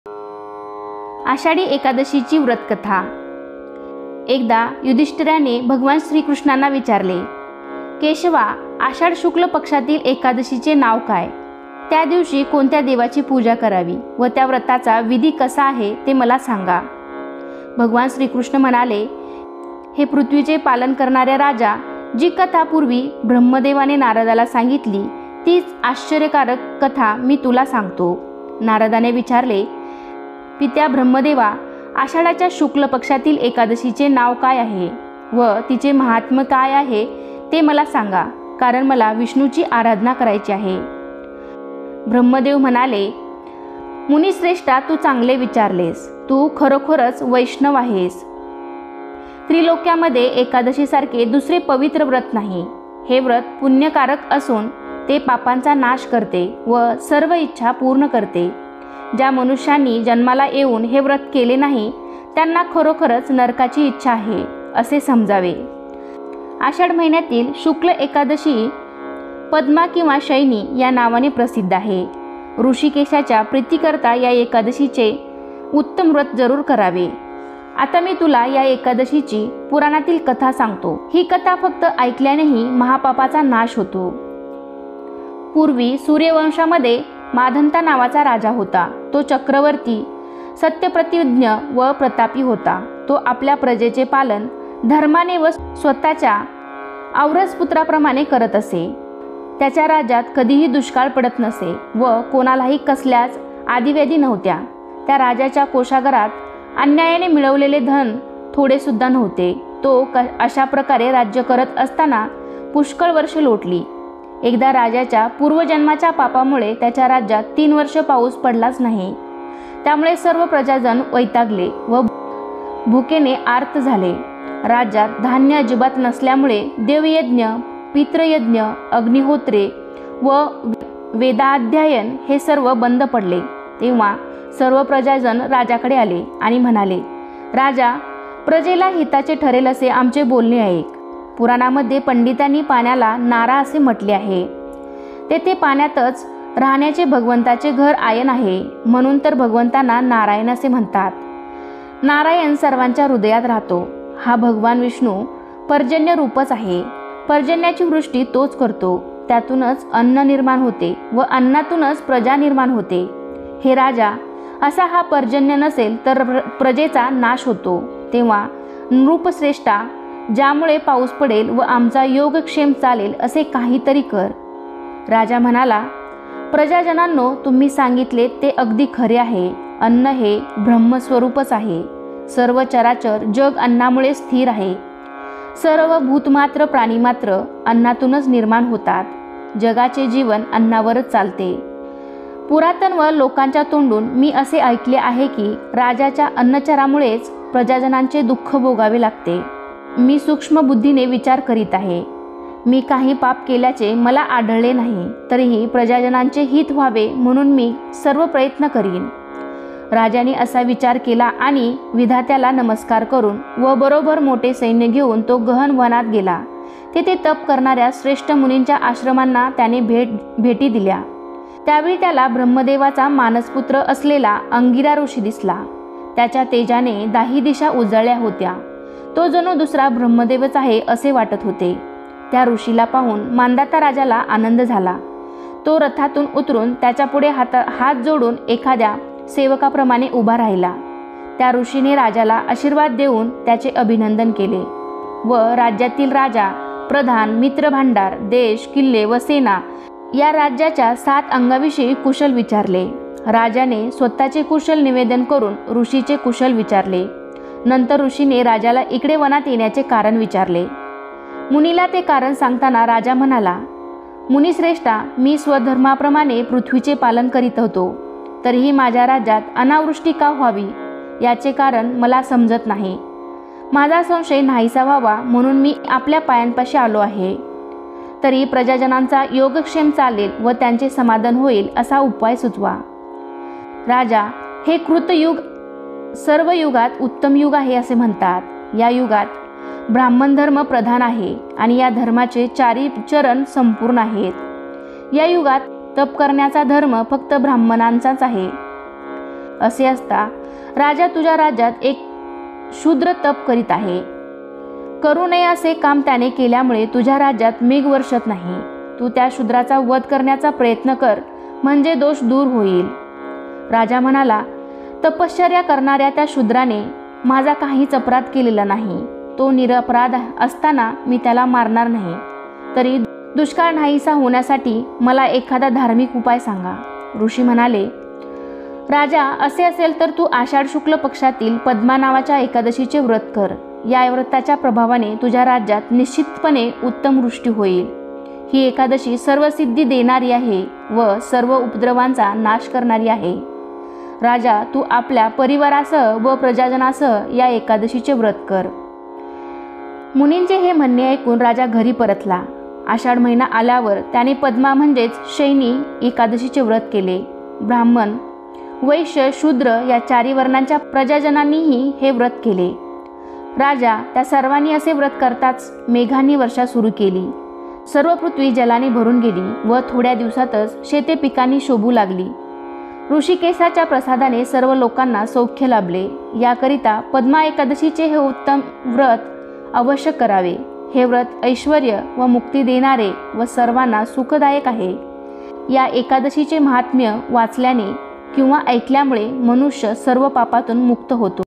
आषाढी एकादशीची व्रतकथा। एकदा युधिष्ठिराने भगवान श्रीकृष्णांना विचारले, केशवा, आषाढ शुक्ल पक्षातील एकादशीचे नाव काय? त्या दिवशी कोणत्या देवाची पूजा करावी व त्या व्रताचा विधी कसा आहे ते मला सांगा। भगवान श्रीकृष्ण म्हणाले, हे पृथ्वीचे पालन करणाऱ्या राजा, जी कथा पूर्वी ब्रह्मदेवाने नारदाला सांगितली तीच आश्चर्यकारक कथा मी तुला सांगतो। नारदाने विचारले, पित्या ब्रह्मदेवा, आषाढाच्या शुक्ल पक्षातील एकादशीचे नाव काय आहे व तिचे महात्म्य काय आहे ते मला सांगा, कारण मला विष्णूची आराधना करायची आहे। ब्रह्मदेव म्हणाले, मुनिश्रेष्ठा, तू चांगले विचारलेस। तू खरोखरच वैष्णव आहेस। त्रिलोक्यामध्ये एकादशीसारखे दुसरे पवित्र व्रत नाही। हे व्रत पुण्यकारक असून ते पापांचा नाश करते व सर्व इच्छा पूर्ण करते। ज्या मनुष्यांनी जन्माला येऊन हे व्रत केले नाही त्यांना खरोखरच नरकाची इच्छा आहे असे समजावे। आषाढ महिन्यातील शुक्ल एकादशी पद्मा किंवा शयनी या नावाने प्रसिद्ध आहे। ऋषिकेशाच्या प्रीतीकरता या एकादशीचे उत्तम व्रत जरूर करावे। आता मी तुला या एकादशीची पुराणातील कथा सांगतो। ही कथा फक्त ऐकल्यानेही महापापाचा नाश होतो। पूर्वी सूर्यवंशामध्ये माधंता नावाचा राजा होता। तो चक्रवर्ती, सत्यप्रतिज्ञ व प्रतापी होता। तो आपल्या प्रजेचे पालन धर्माने व स्वतःच्या औरस पुत्राप्रमाणे करत असे। त्याच्या राज्यात कधीही दुष्काळ पडत नसे व कोणालाही कसल्याच आदिव्याधी नव्हत्या। त्या राजाच्या कोषागारात अन्यायाने मिळवलेले धन थोडे सुद्धा नव्हते। तो अशा प्रकारे राज्य करत असताना पुष्कळ वर्ष लोटली। एकदा राजाच्या पूर्वजन्माच्या पापामुळे त्याच्या राज्यात 3 वर्ष पाऊस पडलाच नाही। त्यामुळे सर्व प्रजाजन वैतागले व भुकेने आर्त झाले। राज्यात धान्य अजिबात नसल्यामुळे देवयज्ञ, पितृयज्ञ, अग्निहोत्रे व वेदाध्ययन हे सर्व बंद पडले। तेव्हा सर्व प्रजाजन राजाकडे आले आणि म्हणाले, राजा, प्रजेला हिताचे ठरेल असे आमचे बोलणे ऐक। पुराणामध्ये पंडितांनी पाण्याला नारा असे म्हटले आहे। तेथे पाण्यातच राहण्याचे भगवंताचे घर आयन आहे, म्हणून तर भगवंतांना नारायण असे म्हणतात। नारायण सर्वांच्या हृदयात राहतो। हा भगवान विष्णू पर्जन्य रूपच आहे। पर्जन्याची वृष्टी तोच करतो। त्यातूनच अन्न निर्माण होते व अन्नातूनच प्रजा निर्माण होते। हे राजा, असा हा पर्जन्य नसेल तर प्रजेचा नाश होतो। तेव्हा नृपश्रेष्ठा, ज्यामुळे पाऊस पडेल व आमचा योगक्षेम चालेल असे काहीतरी कर। राजा म्हणाला, प्रजाजनांनो, तुम्ही सांगितले ते अगदी खरे आहे। अन्न हे ब्रह्मस्वरूपच आहे। सर्व चराचर जग अन्नामुळे स्थिर आहे। सर्व भूतमात्र प्राणीमात्र अन्नातूनच निर्माण होतात। जगाचे जीवन अन्नावरच चालते। पुरातन व लोकांच्या तोंडून मी असे ऐकले आहे की राजाच्या अन्नचरामुळेच प्रजाजनांचे दुःख भोगावे लागते। मी सूक्ष्म बुद्धीने विचार करीत आहे। मी काही पाप केल्याचे मला आढळले नाही, तरीही प्रजाजनांचे हित व्हावे म्हणून मी सर्व प्रयत्न करीन। राजाने असा विचार केला आणि विधात्याला नमस्कार करून व बरोबर मोठे सैन्य घेऊन तो गहन वनात गेला। तेथे तप करणाऱ्या श्रेष्ठ मुनींच्या आश्रमांना त्याने भेटी दिल्या। त्यावेळी त्याला ब्रह्मदेवाचा मानसपुत्र असलेला अंगिरा ऋषी दिसला। त्याच्या तेजाने 10 दिशा उजळल्या होत्या। तो जणू दुसरा ब्रह्मदेवच आहे असे वाटत होते। त्या ऋषीला पाहून मांधाता राजाला आनंद झाला। तो रथातून उतरून त्याच्या पुढे हात जोडून एखाद्या सेवकाप्रमाणे उभा राहिला। त्या ऋषीने राजाला आशीर्वाद देऊन त्याचे अभिनंदन केले व राज्यातील राजा, प्रधान, मित्र भांडार, देश, किल्ले व सेना या राज्याच्या 7 अंगाविषयी कुशल विचारले। राजाने स्वतःचे कुशल निवेदन करून ऋषीचे कुशल विचारले। नंतर ऋषीने राजाला इकडे वनात येण्याचे कारण विचारले। मुनीला ते कारण सांगताना राजा म्हणाला, मुनिश्रेष्ठा, मी स्वधर्माप्रमाणे पृथ्वीचे पालन करीत होतो, तरीही माझ्या राज्यात अनावृष्टी का व्हावी याचे कारण मला समजत नाही। माझा संशय नाहीसा व्हावा म्हणून मी आपल्या पायांपाशी आलो आहे। तरी प्रजाजनांचा योगक्षेम चालेल व त्यांचे समाधान होईल असा उपाय सुचवा। राजा, हे कृतयुग सर्व युगात उत्तम युग आहे असे म्हणतात। या युगात ब्राह्मण धर्म प्रधान आहे आणि या धर्माचे 4 चरण संपूर्ण आहेत। या युगात तप करण्याचा धर्म फक्त ब्राह्मणांचाच आहे। असे असता राजा तुझ्या राज्यात एक शूद्र तप करीत आहे. करू नये असे काम त्याने केल्यामुळे तुझ्या राज्यात मेघ वर्षत नाही. तू त्या शूद्राचा वध करण्याचा प्रयत्न कर, म्हणजे दोष दूर होईल. राजा म्हणाला, तपश्चर्या करणाऱ्या त्या शूद्राने माझा काहीच अपराध केलेला नाही. तो निरपराध असताना मी त्याला मारणार नाही. तरी दुष्काळ नाहीसा होण्यासाठी मला एखादा धार्मिक उपाय सांगा. ऋषी म्हणाले, राजा, असे असेल तर तू आषाढ शुक्ल पक्षातील पद्मा नावाच्या एकादशीचे व्रत कर. या व्रताच्या प्रभावाने तुझ्या राज्यात निश्चितपणे उत्तम वृष्टी होईल. ही एकादशी सर्व सिद्धी देणारी आहे व सर्व उपद्रवांचा नाश करणारी आहे. राजा, तू आपल्या परिवारासह व प्रजाजनासह या एकादशीचे व्रत कर. मुनींचे हे म्हणणे ऐकून राजा घरी परतला. आषाढ महिना आल्यावर त्याने पद्मा म्हणजेच शयनी एकादशीचे व्रत केले. ब्राह्मण, वैश्य, शूद्र या चारी वर्णांच्या प्रजाजनांनीही हे व्रत केले. राजा त्या सर्वांनी असे व्रत करताच मेघांनी वर्षा सुरू केली. सर्व पृथ्वी जलाने भरून गेली व थोड्या दिवसातच शेते पिकांनी शोभू लागली. ऋषिकेशाच्या प्रसादाने सर्व लोकांना सौख्य लाभले. याकरिता पद्मा एकादशीचे हे उत्तम व्रत अवश्य करावे. हे व्रत ऐश्वर्य व मुक्ती देणारे व सर्वांना सुखदायक आहे. या एकादशीचे महात्म्य वाचल्याने किंवा ऐकल्यामुळे मनुष्य सर्व पापातून मुक्त होतो.